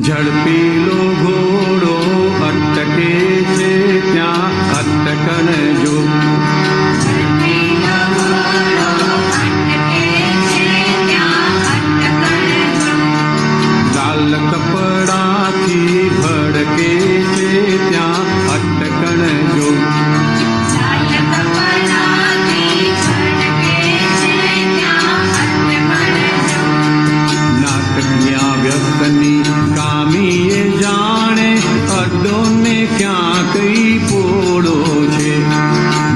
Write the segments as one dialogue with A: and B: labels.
A: ઝડપીલો ઘોડો અટકે છે ત્યાં અટકણ જો. લાલ કપડાથી ભડકે છે ત્યાં અટકણ જો. નાટકિયા વ્યસની કામીએ જાણે અડ્ડોને ક્યાં કઈ પોળો છે.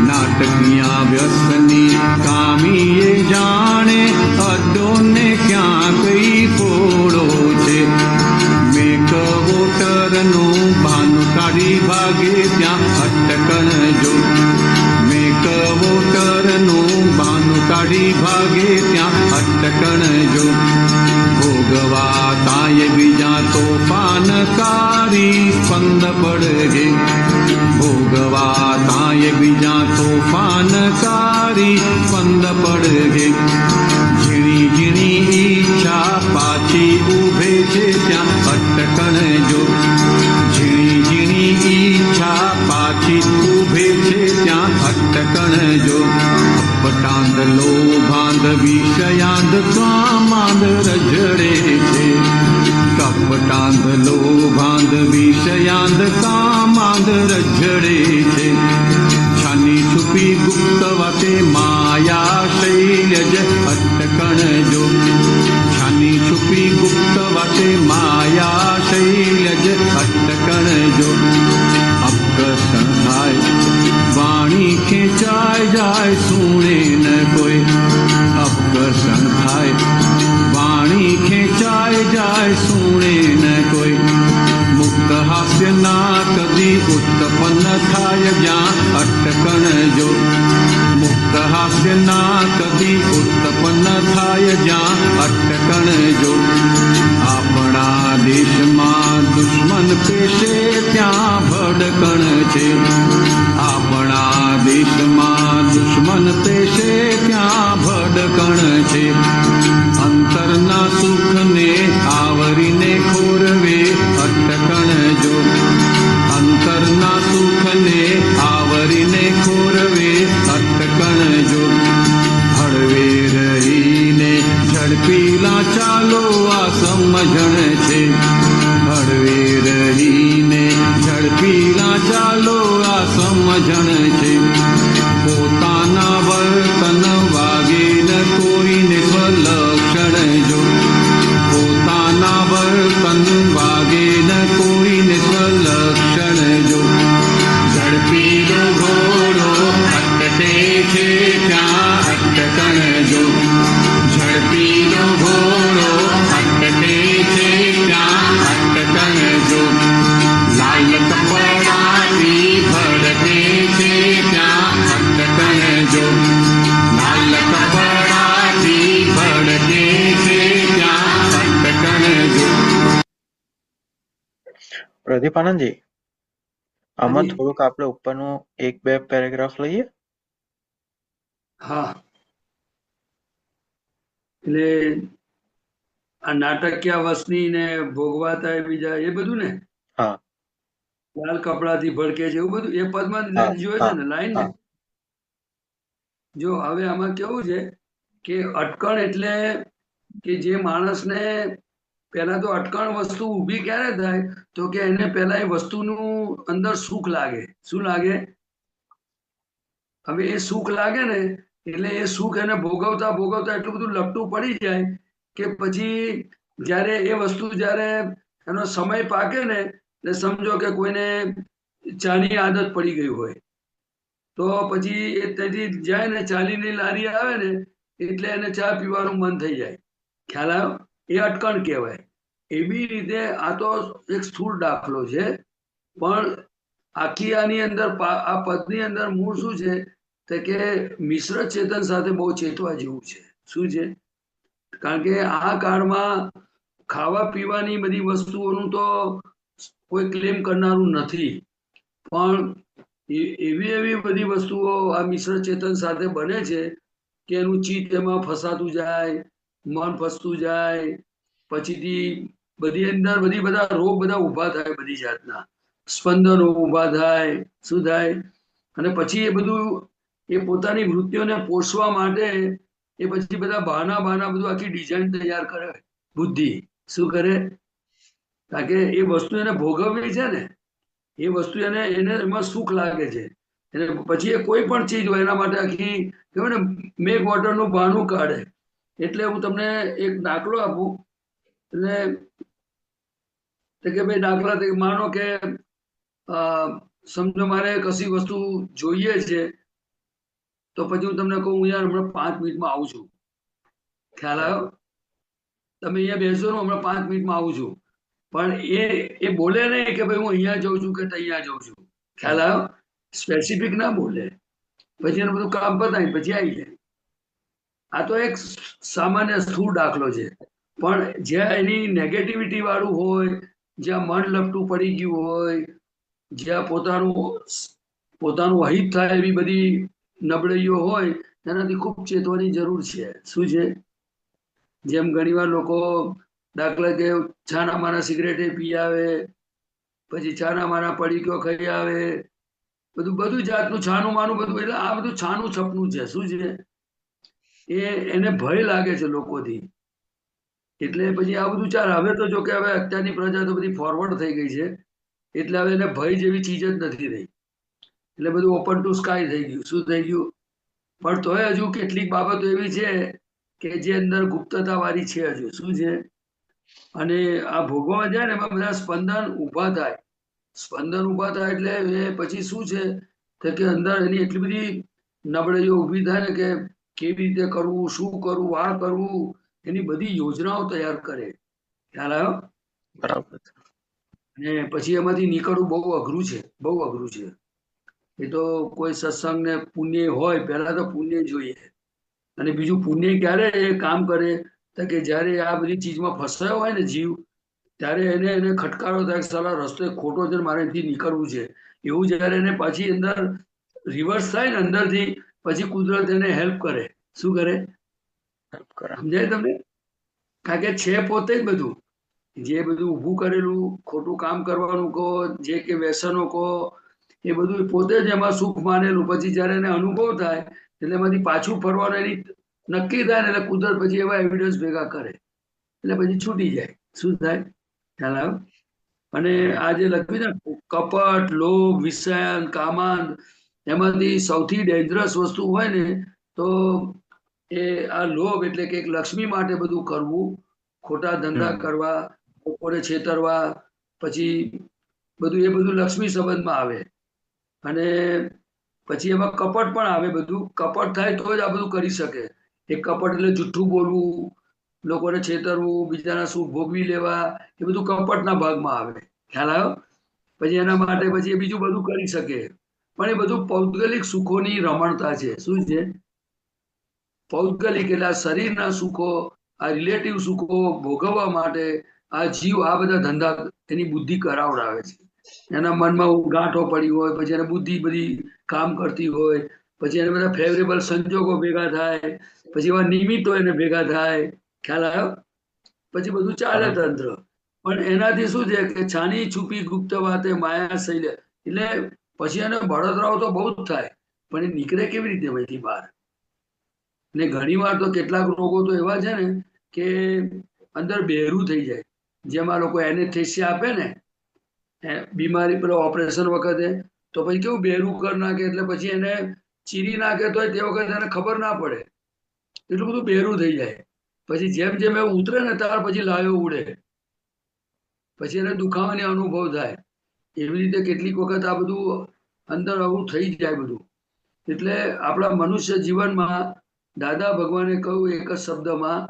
A: નાટકિયા વ્યસની કામીએ જાણે અડ્ડોને ક્યાં કઈ પોળો છે. મેકવોટરનું ભાનું કાઢી ભાગે ત્યાં અટકણ જો. મેકવોટરનું ભાનું કાઢી ભાગે ત્યાં અટકણ જો. ભોગવા તાય બીજા તોફાનકારી સ્પંદ પડગે. ભોગવા તાય બીજા તોફાનકારી સ્પંદ પડગે. ઝીણી ઝીણી ઈચ્છા પાછી ઉભે છે ત્યાં અટકણ જો. ઝીણી ઝીણી ઈચ્છા પાછી ઉભે છે ત્યાં અટકણ જો. અપટાંદ લોભાંદ વિષયાંદ કામાંદ રજડે છે. કપટાંદ લોભાંદ વિષયાંદ કામાંદ રજડે છે. છાની છુપી ગુપ્ત વાતે માયા શૈલજ અટકણ જો. છાની છુપી ગુપ્ત વાતે માયા શૈલજ અટકણ જો. અપકર્ષણ થાય વાણી ખેંચાય જાય સુણે ન કોઈ. અપકર્ષણ થાય વાણી ખેંચાય જાય સુણે ન કોઈ. મુક્ત હાસ્ય ના કદી ઉત્પન્ન થાય જ્યાં અટકણ જો. મુક્ત હાસ્ય ના કદી ઉત્પન્ન થાય જ્યાં અટકણ જો. આપણા દેશમાં દુશ્મન પેશે ત્યાં ભડકણ છે. આપણા દેશમાં દુશ્મન પેશે ત્યાં ભડકણ છે. અંતરના સુખને આવરીને ખોરવે અટકણ જો. અંતરના સુખને આવરીને ખોરવે અટકણ જો. હળવે રહીને ઝડપીલા ચાલો આ સમજણ છે. હળવે રહીને ઝડપીલા ચાલો આ સમજણ છે. પોતાના વર્તન વાગે ન કોઈને સ્વલક્ષણ જો. પોતાના વર્તન વાગે ન કોઈને સ્વલક્ષણ જો. ઝડપીલો ઘોડો અટકે છે ત્યાં અટકણ જો. ઝડપીલો ઘોડો અટકે છે ત્યાં અટકણ જો. લાલ કપડાથી ભડકે છે ત્યાં અટકણ જો. લાલ કપડાથી ભડકે છે ત્યાં અટકણ જો.
B: પ્રદીપ આનંદજી, આમાં થોડુંક આપણે ઉપરનું એક બે પેરેગ્રાફ લઈએ.
C: હા, એટલે આ નાટકીય વસની ને ભોગવાતા બીજા એ બધું ને.
B: હા.
C: લાલ કપડાથી ભડકે છે એવું બધું એ પદમાં જોયે છે ને લાઈન ને. જો હવે આમાં કેવું છે કે અટકણ એટલે કે જે માણસને પહેલા તો અટકણ વસ્તુ ઊભી ક્યારે થાય તો કે એને પહેલા એ વસ્તુનું અંદર સુખ લાગે. શું લાગે? હવે એ સુખ લાગે ને એટલે એ સુખ એને ભોગવતા ભોગવતા એટલું બધું લપટું પડી જાય કે પછી જ્યારે એ વસ્તુ જ્યારે એનો સમય પાકે ને એટલે સમજો કે કોઈને ચાની આદત પડી ગઈ હોય તો પછી એ ત્યાંથી જાય ને ચાલીની લારી આવે ને એટલે એને ચા પીવાનું મન થઈ જાય. ખ્યાલ આવ્યો? એ અટકણ કહેવાય. એવી રીતે આ તો એક સ્થૂળ દાખલો છે, પણ આખી આની અંદર આ પદની અંદર મૂળ શું છે તો કે મિશ્ર ચેતન સાથે બહુ ચેતવા જેવું છે. શું છે? કારણ કે આ કાળમાં ખાવા પીવાની બધી વસ્તુઓનું તો કોઈ ક્લેમ કરનારું નથી, પણ એવી એવી બધી વસ્તુઓ આ મિશ્ર ચેતન સાથે બને છે કે એનું ચિત્ત એમાં ફસાતું જાય, મન ફસતું જાય, પછીથી બધી અંદર બધા રોગ બધા ઊભા થાય, બધી જાતના સ્પંદનો ઊભા થાય. શું થાય? અને પછી એ બધું એ પોતાની વૃત્તિઓને પોષવા માટે એ પછી બધા બહાના બધું આખી ડિઝાઇન તૈયાર કરે બુદ્ધિ. શું કરે? કારણ કે એ વસ્તુ એને ભોગવવી છે ને, એ વસ્તુ એને એને એમાં સુખ લાગે છે. અને પછી એ કોઈ પણ ચીજ હોય એના માટે આખી કહેવાય ને મેક વોટરનું બહાનું કાઢે. એટલે હું તમને એક દાખલો આપું. એટલે કે ભાઈ દાખલા તરીકે માનો કે સમજો મારે કશી વસ્તુ જોઈએ છે, તો પછી હું તમને કહું યાર હમણાં 5 મિનિટમાં આવું છું. ખ્યાલ આવ્યો? તમે અહીંયા બેસો ને, હમણાં 5 મિનિટમાં આવું છું. પણ એ બોલે નહીં કે ભાઈ હું અહીંયા જાઉં છું કે અહીંયા જાઉં છું. ખ્યાલ આવ્યો? સ્પેસિફિક ના બોલે. પછી એનું બધું કામ પતાય પછી આવી જાય. આ તો એક સામાન્ય સ્થૂળ દાખલો છે. પણ જ્યાં એની નેગેટિવિટી વાળું હોય, જ્યાં મન લપટું પડી ગયું હોય, જ્યાં પોતાનું અહિત થાય એવી બધી નબળાઈઓ હોય, એનાથી ખૂબ ચેતવાની જરૂર છે. શું છે? જેમ ઘણીવાર લોકો દાખલા કે છાના માના સિગરેટે પી આવે, પછી છાના માના પડીકીઓ ખાઈ આવે, બધું જાતનું છાનું માનું બધું. એટલે આ બધું છાનું છપનું છે. શું છે? એને ભય લાગે છે લોકોથી. એટલે પછી આ બધું ચાલે. હવે તો જો કે હવે અત્યારની પ્રજા તો બધી ફોરવર્ડ થઈ ગઈ છે, એટલે હવે એને ભય જેવી ચીજ જ નથી રહી. એટલે બધું ઓપન ટુ સ્કાય થઈ ગયું. શું થઈ ગયું? પણ તોય હજુ કેટલીક બાબતો એવી છે કે જે અંદર ગુપ્તતા વાળી છે હજુ. શું છે? અને આ ભોગવવા જાય ને એમાં બધા સ્પંદન ઊભા થાય. સ્પંદન ઊભા થાય એટલે એ પછી શું છે કે અંદર એની એટલી બધી નબળાઈઓ ઊભી થાય ને કે કેવી રીતે કરવું, શું કરવું, આ કરવું, એની બધી યોજનાઓ તૈયાર કરે. ખ્યાલ આવ્યો?
B: બરાબર.
C: અને પછી એમાંથી નીકળવું બહુ અઘરું છે, બહુ અઘરું છે. એ તો કોઈ સત્સંગ ને પુણ્ય હોય, પહેલા તો પુણ્ય જોઈએ. અને બીજું પુણ્ય ક્યારે એ કામ કરે તો કે જ્યારે આ બધી ચીજમાં ફસાયો હોય ને જીવ, ત્યારે એને ખટકારો થાય કે સાલા રસ્તો ખોટો છે, મારે અહીંથી નીકળવું છે. એવું જ્યારે એને પાછી અંદર રિવર્સ થાય ને અંદરથી, પછી કુદરત એને હેલ્પ કરે. શું કરે? સમજાય તમને? કારણ કે છે પોતે જ બધું. જે બધું ઊભું કરેલું ખોટું કામ કરવાનું કહો, જે કે વ્યસનો કહો, એ બધું પોતે જ એમાં સુખ માનેલું. પછી જ્યારે એને અનુભવ થાય એટલે એમાંથી પાછું ફરવાનું એની નક્કી થાય ને, એટલે કુદરત પછી એવા એવિડન્સ ભેગા કરે, એટલે પછી છૂટી જાય. શું થાય? ખ્યાલ આવ્યો? અને આ જે લખ્યું છે કપટ, લોભ, વિષયાન, કામાન, એમાંથી સૌથી ડેન્જરસ વસ્તુ હોય ને તો એ આ લોભ. એટલે કે લક્ષ્મી માટે બધું કરવું, ખોટા ધંધા કરવા, લોકોને છેતરવા, પછી બધું એ બધું લક્ષ્મી સંબંધમાં આવે. અને પછી એમાં કપટ પણ આવે. બધું કપટ થાય તો જ આ બધું કરી શકે. એ કપટ એટલે જુઠ્ઠું બોલવું, લોકોને છેતરવું, બીજાના સુખ ભોગવી લેવા, એ બધું કપટના ભાગમાં આવે. ખ્યાલ આવ્યો? પછી એના માટે પછી એ બીજું બધું કરી શકે. પણ એ બધું પૌદ્ગલિક સુખોની રમણતા છે. શું છે? પૌદ્ગલિક એટલે આ શરીરના સુખો, આ રિલેટિવ સુખો ભોગવવા માટે આ જીવ આ બધા ધંધા એની બુદ્ધિ કરાવડાવે છે. એના મનમાં ગાંઠો પડી હોય, પછી એને બુદ્ધિ બધી કામ કરતી હોય, પછી એને બધા ફેવરેબલ સંજોગો ભેગા થાય, પછી એવા નિમિત્તો એને ભેગા થાય. ખ્યાલ આવ્યો? પછી બધું ચાલે તંત્ર. પણ એનાથી શું છે કે છાની છુપી ગુપ્ત વાતે માયા શૈલે. એટલે પછી એને બળતરાઓ તો બહુ જ થાય, પણ એ નીકળે કેવી રીતે ભાઈથી બહાર? ને ઘણી વાર તો કેટલાક રોગો તો એવા છે ને કે અંદર બહેરું થઈ જાય. જેમાં લોકો એનેસ્થેસિયા આપે ને બીમારી પેલો ઓપરેશન વખતે, તો પછી કેવું બહેરું કરી નાખે. એટલે પછી એને ચીરી નાખે તો તે વખતે એને ખબર ના પડે, એટલું બધું બહેરું થઈ જાય. પછી જેમ જેમ એ ઉતરે ને ત્યાર પછી લાયો ઉડે, પછી એને દુખાવાની અનુભવ થાય. એવી રીતે કેટલીક વખત આ બધું અંદર આવું થઈ જાય બધું. એટલે આપણા મનુષ્ય જીવનમાં દાદા ભગવાને કહ્યું એક જ શબ્દમાં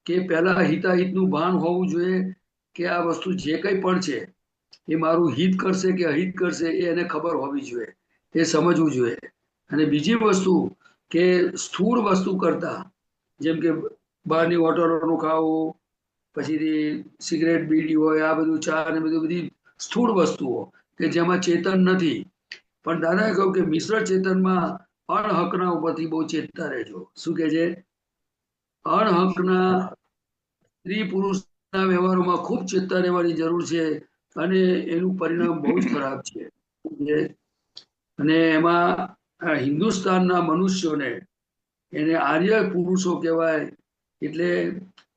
C: કે પહેલા હિતાહિતનું ભાન હોવું જોઈએ, કે આ વસ્તુ જે કંઈ પણ છે એ મારું હિત કરશે કે અહિત કરશે એ એને ખબર હોવી જોઈએ, એ સમજવું જોઈએ. અને બીજી વસ્તુ કે સ્થૂળ વસ્તુ કરતા, જેમ કે બહારની હોટલોનું ખાવું, પછી સિગરેટ બીડી હોય, આ બધું ચા ને બધી સ્થૂળ વસ્તુઓ કે જેમાં ચેતન નથી. પણ દાદાએ કહ્યું કે મિશ્ર ચેતનમાં અણહકના ઉપરથી બહુ ચેતતા રહેજો. શું કે છે? અણહકના સ્ત્રી પુરુષ વ્યવહારોમાં ખૂબ ચેતતા રહેવાની જરૂર છે અને એનું પરિણામ બહુ જ ખરાબ છે. અને એમાં હિન્દુસ્તાનના મનુષ્યોને એને આર્ય પુરુષો કહેવાય. એટલે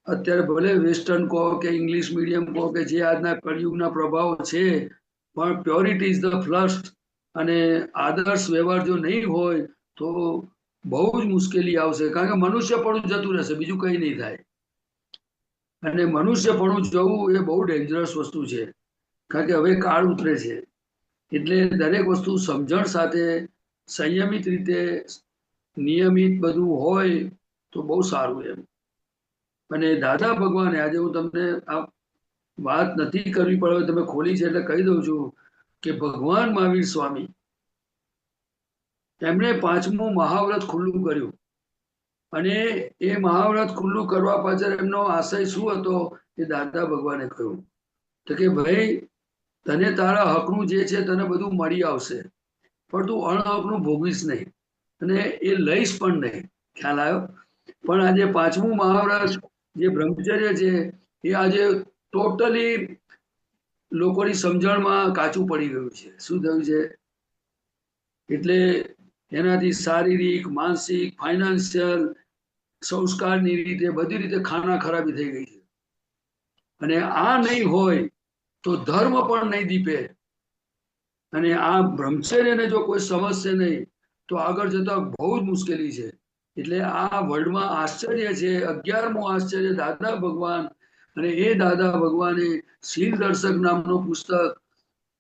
C: અત્યારે ભલે વેસ્ટર્ન કહો કે ઇંગ્લિશ મીડિયમ કહો કે જે આજના કળિયુગના પ્રભાવ છે, પણ પ્યોરિટી ઇઝ ધ ફર્સ્ટ. અને આદર્શ વ્યવહાર જો નહીં હોય તો બહુ જ મુશ્કેલી આવશે, કારણ કે મનુષ્યપણું જતું રહેશે, બીજું કંઈ નહીં થાય. અને મનુષ્યપણું જવું એ બહુ ડેન્જરસ વસ્તુ છે, કારણ કે હવે કાળ ઉતરે છે. એટલે દરેક વસ્તુ સમજણ સાથે સંયમિત રીતે નિયમિત બધું હોય તો બહુ સારું એમ. અને દાદા ભગવાને આજે હું તમને આ વાત નથી કરવી પડે, તમે ખોલી છે એટલે કહી દઉં છું કે ભગવાન મહાવીર સ્વામી એમણે 5મું મહાવ્રત ખુલ્લું કર્યું. અને એ મહાવ્રત ખુલ્લું કરવા પાછળ એમનો આશય શું હતો એ દાદા ભગવાને કહ્યું તો કે ભાઈ, તને તારા હકનું જે છે તને બધું મળી આવશે, પણ તું અણહકનું ભોગવીશ નહીં અને એ લઈશ પણ નહીં. ખ્યાલ આવ્યો? પણ આજે 5મું મહાવ્રત જે બ્રહ્મચર્ય છે એ આજે ટોટલી લોકોની સમજણમાં કાચું પડી ગયું છે. શું થયું છે? એટલે એનાથી શારીરિક, માનસિક, ફાઇનાન્શિયલ, સંસ્કારની રીતે બધી રીતે ખાના ખરાબી થઈ ગઈ છે. અને આ નહીં હોય તો ધર્મ પણ નહીં દીપે. અને આ બ્રહ્મચર્યને જો કોઈ સમજશે નહીં તો આગળ જતા બહુ જ મુશ્કેલી છે. એટલે આ વર્લ્ડમાં આશ્ચર્ય છે, 11મું આશ્ચર્ય દાદા ભગવાન. અને એ દાદા ભગવાને શીલ દર્શક નામનું પુસ્તક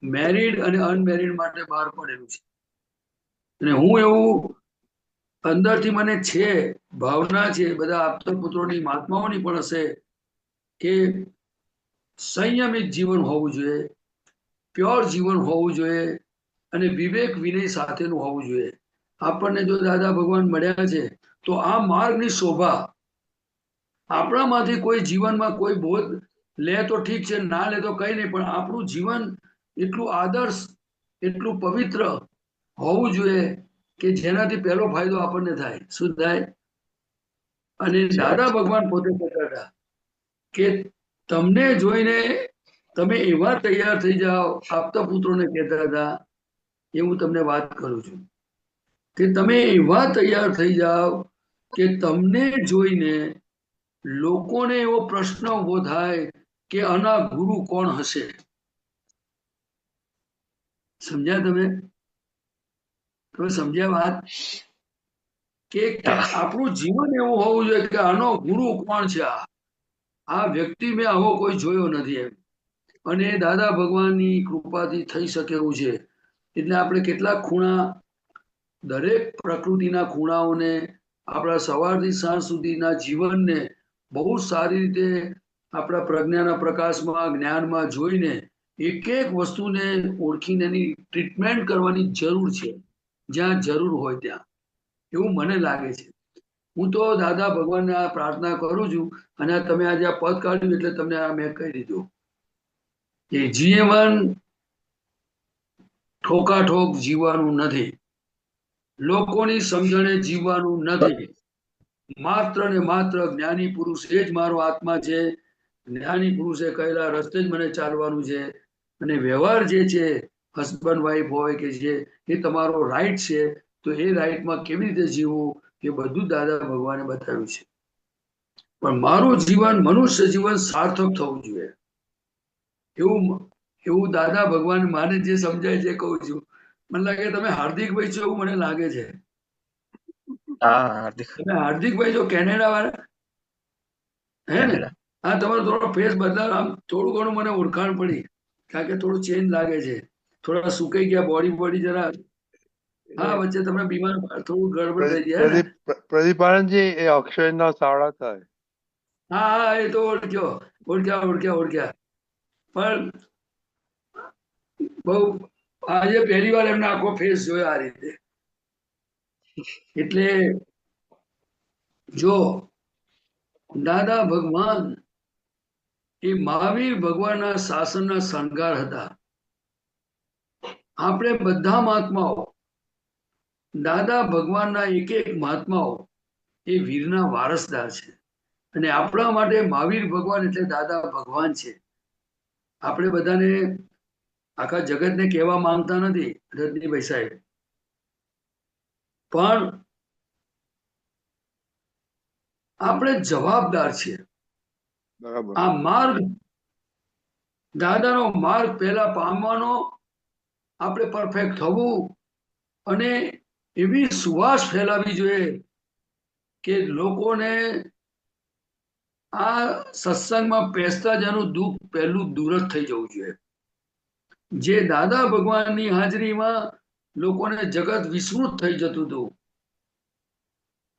C: મેરિડ અને અનમેરિડ માટે બહાર પડેલું છે. અને હું એવું અંદરથી મને છે, ભાવના છે, બધા આપતા પુત્રોની મહાત્માઓની પણ હશે કે સંયમિત જીવન હોવું જોઈએ, પ્યોર જીવન હોવું જોઈએ અને વિવેક વિનય સાથેનું હોવું જોઈએ. આપણને જો દાદા ભગવાન મળ્યા છે તો આ માર્ગની શોભા આપણામાંથી કોઈ જીવનમાં કોઈ બોધ લે તો ઠીક છે, ના લે તો કઈ નહીં, પણ આપણું જીવન એટલું આદર્શ, એટલું પવિત્ર હોવું જોઈએ કે જેનાથી પહેલો ફાયદો આપણને થાય. શું થાય? અને દાદા ભગવાન પોતે કહેતા હતા કે તમને જોઈને તમે એવા તૈયાર થઈ જાઓ, આપતા પુત્રોને કહેતા હતા, એ હું તમને વાત કરું છું કે તમે એવા તૈયાર થઈ જાઓ કે તમને જોઈને લોકોને એવો પ્રશ્ન ઉભો થાય કે આના ગુરુ કોણ હશે. સમજ્યા તમે? તમે સમજ્યા વાત? કે આપણું જીવન એવું હોવું જોઈએ કે આનો ગુરુ કોણ છે, આ વ્યક્તિ મેં આવો કોઈ જોયો નથી એમ. અને દાદા ભગવાનની કૃપાથી થઈ શકે એવું છે. એટલે આપણે કેટલાક ખૂણા, દરેક પ્રકૃતિના ખૂણાઓને આપણા સવારથી સાંજ સુધીના જીવનને બહુ સારી રીતે આપણા પ્રજ્ઞાના પ્રકાશમાં, જ્ઞાનમાં જોઈને એક એક વસ્તુને ઓળખીને એની ટ્રીટમેન્ટ કરવાની જરૂર છે, જ્યાં જરૂર હોય ત્યાં. એવું મને લાગે છે. હું તો દાદા ભગવાનને આ પ્રાર્થના કરું છું. અને તમે આજે આ પદ કાઢ્યું એટલે તમને આ મેં કહી દીધું કે જીવન ઠોકાઠોક જીવવાનું નથી, લોકોની સમજણે જીવવાનું નથી. માત્ર ને માત્ર જ્ઞાની પુરુષ એ જ મારો આત્મા છે. જ્ઞાની પુરુષે કહેલા રસ્તે જ મને ચાલવાનું છે. અને વ્યવહાર જે છે, હસબન્ડ વાઈફ હોય કે જે, એ તમારો રાઈટ છે. તો એ રાઈટમાં કેવી રીતે જીવવું એ બધું દાદા ભગવાને બતાવ્યું છે. પણ મારું જીવન, મનુષ્ય જીવન સાર્થક થવું જોઈએ, એવું દાદા ભગવાન માને જે સમજાય છે કહું છું. મને લાગે તમે હાર્દિકભાઈ છો એવું મને લાગે છે. તમે હાર્દિકભાઈ જો કેનેડા વાળા હે ને? હા, તમારો થોડો ફેસ બદલાવ, આમ થોડું ઘણું મને ઓળખાણ પડી, કારણ કે થોડું ચેન્જ લાગે છે. થોડા સુકાઈ ગયા, બોડી જરા. હા, વચ્ચે તમે બીમાર, થોડું ગડબડ થઈ ગયા ને?
D: પ્રદીપાનંદજી, એ અક્ષયના સાળા થાય.
C: હા, એ તો ઓળખ્યા. પણ બહુ આજે પહેલી વાર એમને આખો ફેસ જોયો આ રીતે. એટલે જો દાદા ભગવાન એ મહાવીર ભગવાનના શાસનના શણગાર હતા. આપણે બધા મહાત્માઓ દાદા ભગવાનના એક એક મહાત્માઓ એ વીરના વારસદાર છે. અને આપણા માટે મહાવીર ભગવાન એટલે દાદા ભગવાન છે. આપણે બધાને આખા જગતને કહેવા માંગતા નથી રજનીભાઈ સાહેબ, પણ આપણે જવાબદાર છીએ.
D: બરાબર.
C: આ માર્ગ, દાદાનો માર્ગ પહેલા પામવાનો, આપણે પરફેક્ટ થવું અને એવી સુવાસ ફેલાવી જોઈએ કે લોકોને આ સત્સંગમાં બેસતા જ એનું દુઃખ પહેલું દૂર જ થઈ જવું જોઈએ. જે દાદા ભગવાનની હાજરીમાં લોકોને જગત વિસ્મૃત થઈ જતું હતું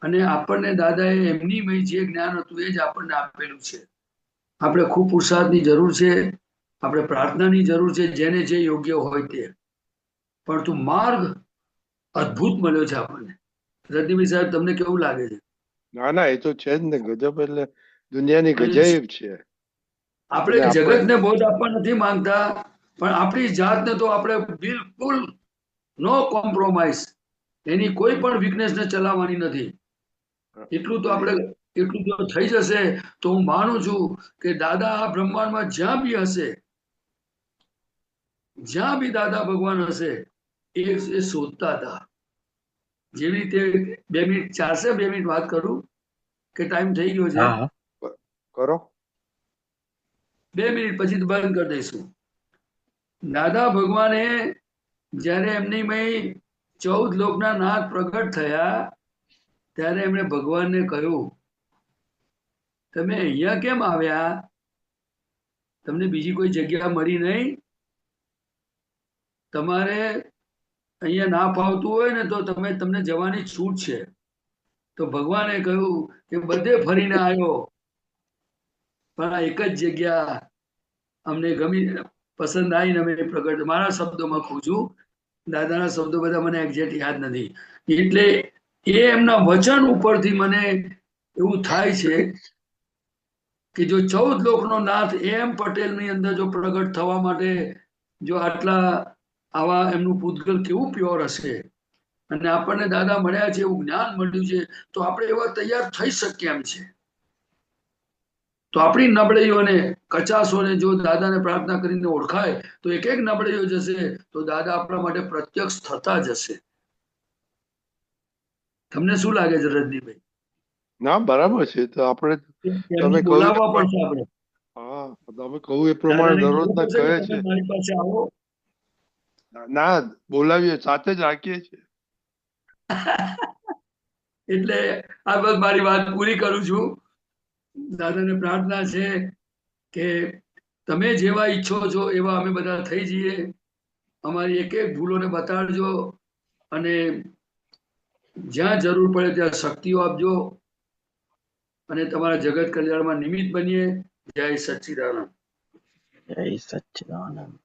C: અને આપણને દાદાએ એમની જે જ્ઞાન હતું એ જ આપણને આપેલું છે. આપણે ખૂબ પુરુષાર્થની જરૂર છે, આપણે પ્રાર્થનાની જરૂર છે, જેને જે યોગ્ય હોય તે. પરંતુ માર્ગ અદ્ભુત મળ્યો છે આપણને. રજનીભાઈ સાહેબ, તમને કેવું લાગે છે?
D: ના ના, એ તો છે જ ને. ગજબ એટલે દુનિયાની ગજબ છે.
C: આપણે
D: અને
C: જગતને બોધ આપવા નથી માંગતા, પણ આપણી જાતને તો આપણે બિલકુલ નો કોમ્પ્રોમાઇઝ, એની કોઈ પણ વીકનેસને ચલાવવાની નથી. એટલું તો આપણે, એટલું જો થઈ જશે તો હું માનું છું કે દાદા આ બ્રહ્માંડમાં જ્યાં બી હશે, જ્યાં બી દાદા ભગવાન હશે, એ શોધતા હતા. જેવી રીતે 2 મિનિટ ચાલશે? 2 મિનિટ વાત કરું કે ટાઈમ થઈ ગયો છે?
D: કરો.
C: 2 મિનિટ પછી તો બંધ કરી દઈશું. દાદા ભગવાને જ્યારે એમની 14 લોકના નાથ પ્રગટ થયા ત્યારે એમણે ભગવાનને કહ્યું, તમે અહીંયા કેમ આવ્યા? તમને બીજી કોઈ જગ્યા મળી નહીં? તમારે અહીંયા ના ફાવતું હોય ને તો તમને જવાની છૂટ છે. તો ભગવાને કહ્યું કે બધે ફરીને આવ્યો, પણ આ એક જ જગ્યા અમને ગમી, પસંદ આવીને અમે પ્રગટ. મારા શબ્દોમાં કહું છું, દાદાના શબ્દો બધા મને એક્ઝેક્ટ યાદ નથી. એટલે એ એમના વચન ઉપરથી મને એવું થાય છે કે જો 14 લોકનો નાથ એમ પટેલની અંદર જો પ્રગટ થવા માટે જો આટલા આવા એમનું પૂતગલ કેવું પ્યોર હશે, અને આપણને દાદા મળ્યા છે, એવું જ્ઞાન મળ્યું છે, તો આપણે એવા તૈયાર થઈ શકીએ એમ છે. તો આપણી નબળાઈઓને, કચાશોને જો દાદાને પ્રાર્થના કરીને ઓળખાય તો એક એક નબળાઈઓ જશે, તો દાદા આપણા માટે પ્રત્યક્ષ થતા જશે. તમને શું લાગે છે રજનીભાઈ?
D: ના, બરાબર છે. તો આપણે તમે કહ્યું
C: બોલાવવા પડશે આપણે.
D: હા, તમે કહ્યું એ પ્રમાણે દરરોજના કહે છે.
C: મારી પાસે આવો.
D: ના, બોલાવીએ, સાથે જ રાખીએ છીએ.
C: એટલે આ બસ મારી વાત પૂરી કરું છું. દાદાને પ્રાર્થના છે કે તમે જેવા ઈચ્છો છો એવા અમે બધા થઈ જઈએ. અમારી એક એક ભૂલોને બતાડજો અને જ્યાં જરૂર પડે ત્યાં શક્તિઓ આપજો અને તમારા જગત કલ્યાણમાં નિમિત્ત બનીએ. જય સચ્ચિદાનંદ.
B: જય સચ્ચિદાનંદ.